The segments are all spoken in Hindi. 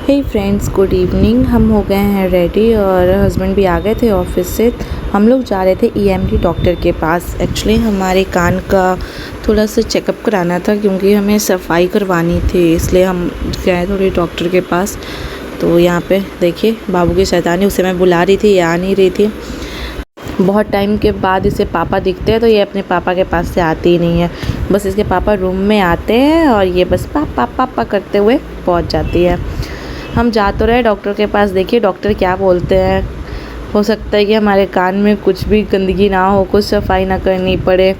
हे फ्रेंड्स, गुड इवनिंग। हम हो गए हैं रेडी और हस्बैंड भी आ गए थे ऑफिस से। हम लोग जा रहे थे ईएनटी डॉक्टर के पास। एक्चुअली हमारे कान का थोड़ा सा चेकअप कराना था क्योंकि हमें सफाई करवानी थी, इसलिए हम गए थोड़ी डॉक्टर के पास। तो यहाँ पे देखिए बाबू की शैतानी, उसे मैं बुला रही थी, ये आ नहीं रही थी। बहुत टाइम के बाद इसे पापा दिखते हैं तो ये अपने पापा के पास से आती ही नहीं है। बस इसके पापा रूम में आते हैं और ये बस पापा पापा करते हुए पहुंच जाती है। हम जा तो रहे डॉक्टर के पास, देखिए डॉक्टर क्या बोलते हैं। हो सकता है कि हमारे कान में कुछ भी गंदगी ना हो, कुछ सफाई ना करनी पड़े,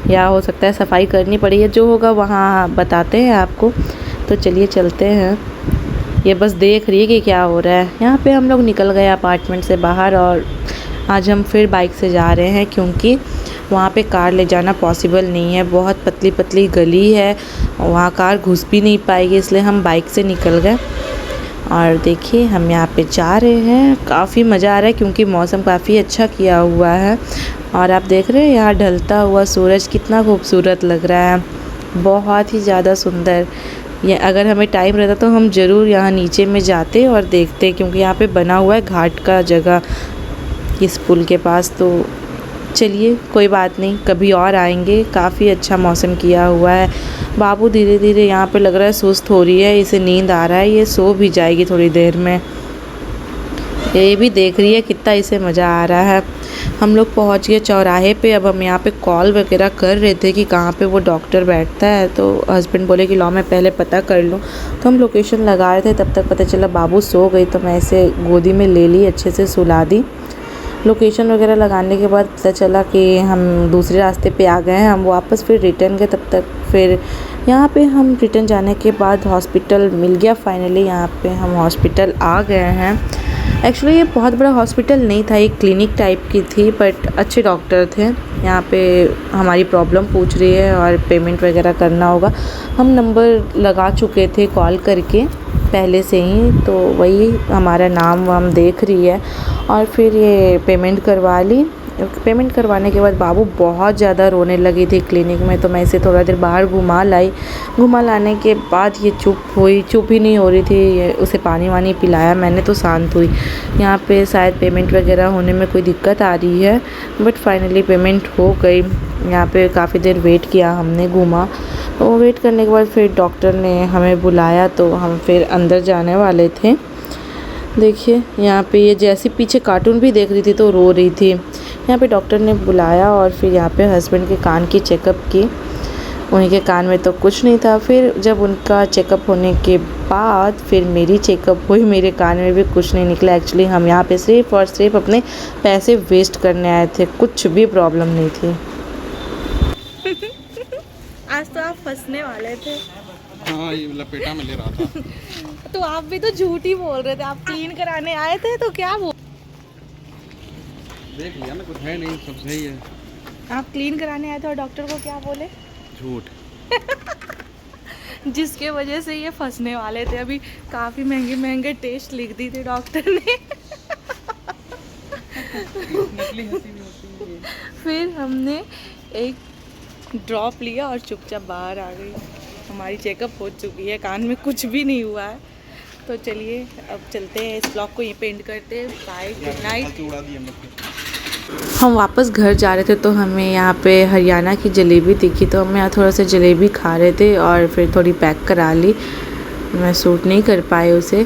या हो सकता है सफाई करनी पड़े, या जो होगा वहाँ बताते हैं आपको। तो चलिए चलते हैं। ये बस देख रही है कि क्या हो रहा है। यहाँ पे हम लोग निकल गए अपार्टमेंट से बाहर और आज हम फिर बाइक से जा रहे हैं क्योंकि वहाँ पे कार ले जाना पॉसिबल नहीं है। बहुत पतली पतली गली है, वहाँ कार घुस भी नहीं पाएगी, इसलिए हम बाइक से निकल गए। और देखिए हम यहाँ पे जा रहे हैं, काफ़ी मज़ा आ रहा है क्योंकि मौसम काफ़ी अच्छा किया हुआ है। और आप देख रहे हैं यहाँ ढलता हुआ सूरज कितना खूबसूरत लग रहा है, बहुत ही ज़्यादा सुंदर। ये अगर हमें टाइम रहता तो हम ज़रूर यहाँ नीचे में जाते और देखते, क्योंकि यहाँ पे बना हुआ है घाट का जगह इस पुल के पास। तो चलिए कोई बात नहीं, कभी और आएंगे। काफ़ी अच्छा मौसम किया हुआ है। बाबू धीरे धीरे यहाँ पे लग रहा है सुस्त हो रही है, इसे नींद आ रहा है, ये सो भी जाएगी थोड़ी देर में। ये भी देख रही है कितना इसे मज़ा आ रहा है। हम लोग पहुँच गए चौराहे पे। अब हम यहाँ पे कॉल वगैरह कर रहे थे कि कहाँ पे वो डॉक्टर बैठता है, तो हस्बैंड बोले कि लो मैं पहले पता कर लूँ। तो हम लोकेशन लगा रहे थे, तब तक पता चला बाबू सो गई, तो मैं इसे गोदी में ले ली, अच्छे से सुला दी। लोकेशन वगैरह लगाने के बाद पता चला कि हम दूसरे रास्ते पे आ गए हैं। हम वापस फिर रिटर्न गए, तब तक फिर यहाँ पे हम रिटर्न जाने के बाद हॉस्पिटल मिल गया फाइनली। यहाँ पे हम हॉस्पिटल आ गए हैं। एक्चुअली ये बहुत बड़ा हॉस्पिटल नहीं था, एक क्लिनिक टाइप की थी, बट अच्छे डॉक्टर थे। यहाँ पे हमारी प्रॉब्लम पूछ रही है और पेमेंट वगैरह करना होगा। हम नंबर लगा चुके थे कॉल करके पहले से ही, तो वही हमारा नाम वाम देख रही है। और फिर ये पेमेंट करवा ली। पेमेंट करवाने के बाद बाबू बहुत ज़्यादा रोने लगी थी क्लिनिक में, तो मैं इसे थोड़ा देर बाहर घुमा लाई। घुमा लाने के बाद ये चुप ही नहीं हो रही थी। ये उसे पानी वानी पिलाया मैंने तो शांत हुई। यहाँ पे शायद पेमेंट वगैरह होने में कोई दिक्कत आ रही है, बट फाइनली पेमेंट हो गई। यहाँ पे काफ़ी देर वेट किया हमने, घूमा। तो वेट करने के बाद फिर डॉक्टर ने हमें बुलाया, तो हम फिर अंदर जाने वाले थे। देखिए यहाँ पे ये जैसे पीछे कार्टून भी देख रही थी तो रो रही थी। यहाँ पे डॉक्टर ने बुलाया और फिर यहाँ पे हस्बैंड के कान की चेकअप की। उन्हीं के कान में तो कुछ नहीं था। फिर जब उनका चेकअप होने के बाद फिर मेरी चेकअप हुई, मेरे कान में भी कुछ नहीं निकला। एक्चुअली हम यहाँ पे सिर्फ और सिर्फ अपने पैसे वेस्ट करने आए थे, कुछ भी प्रॉब्लम नहीं थी। आज तो आप फंसने वाले थे। हाँ, ये लपेटा में ले रहा था। तो आप भी तो झूठ ही बोल रहे थे। आप क्लीन कराने आए थे तो क्या बोल, देख लिया ना, कुछ है नहीं, सब सही है। आप क्लीन कराने आए थे और डॉक्टर को क्या बोले? झूठ। जिसके वजह से ये फंसने वाले थे। अभी काफ़ी महंगे महंगे टेस्ट लिख दी थी डॉक्टर ने। नकली हंसी भी होती है। फिर हमने एक ड्रॉप लिया और चुपचाप बाहर आ गई। हमारी चेकअप हो चुकी है, कान में कुछ भी नहीं हुआ है। तो चलिए अब चलते हैं, इस ब्लॉग को ये पेंट करते हैं। Bye, good night. हम वापस घर जा रहे थे तो हमें यहाँ पे हरियाणा की जलेबी दिखी, तो हम यहाँ थोड़ा सा जलेबी खा रहे थे और फिर थोड़ी पैक करा ली। मैं सूट नहीं कर पाए उसे।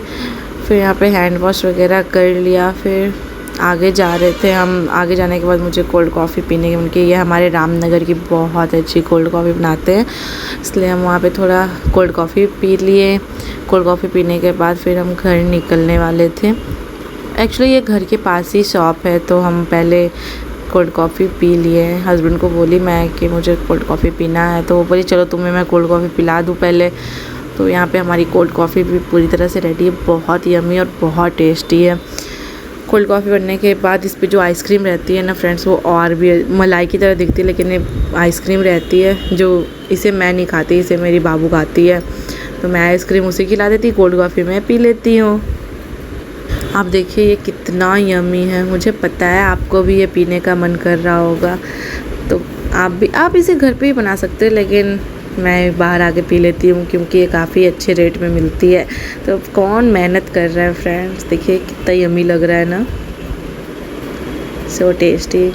फिर यहाँ पे हैंड वॉश वगैरह कर लिया। फिर आगे जा रहे थे हम। आगे जाने के बाद मुझे कोल्ड कॉफ़ी पीने की, उनकी ये हमारे रामनगर की बहुत अच्छी कोल्ड कॉफ़ी बनाते हैं, इसलिए हम वहाँ पे थोड़ा कोल्ड कॉफ़ी पी लिए। कोल्ड कॉफ़ी पीने के बाद फिर हम घर निकलने वाले थे। एक्चुअली ये घर के पास ही शॉप है, तो हम पहले कोल्ड कॉफ़ी पी लिए। हस्बैंड को बोली मैं कि मुझे कोल्ड कॉफ़ी पीना है, तो वो बोली चलो तुम्हें मैं कोल्ड कॉफ़ी पिला दूँ पहले। तो यहाँ पे हमारी कोल्ड कॉफ़ी भी पूरी तरह से रेडी है, बहुत यम्मी और बहुत टेस्टी है। कोल्ड कॉफ़ी बनने के बाद इस पे जो आइसक्रीम रहती है ना फ्रेंड्स, वो और भी मलाई की तरह दिखती है, लेकिन ये आइसक्रीम रहती है। जो इसे मैं नहीं खाती, इसे मेरी बाबू खाती है, तो मैं आइसक्रीम उसे खिला देती, कोल्ड कॉफ़ी मैं पी लेती हूँ। आप देखिए ये कितना यम्मी है। मुझे पता है आपको भी ये पीने का मन कर रहा होगा, तो आप इसे घर पे ही बना सकते हैं, लेकिन मैं बाहर आके पी लेती हूँ क्योंकि ये काफ़ी अच्छे रेट में मिलती है। तो कौन मेहनत कर रहा है फ्रेंड्स, देखिए कितना यम्मी लग रहा है ना, सो टेस्टी।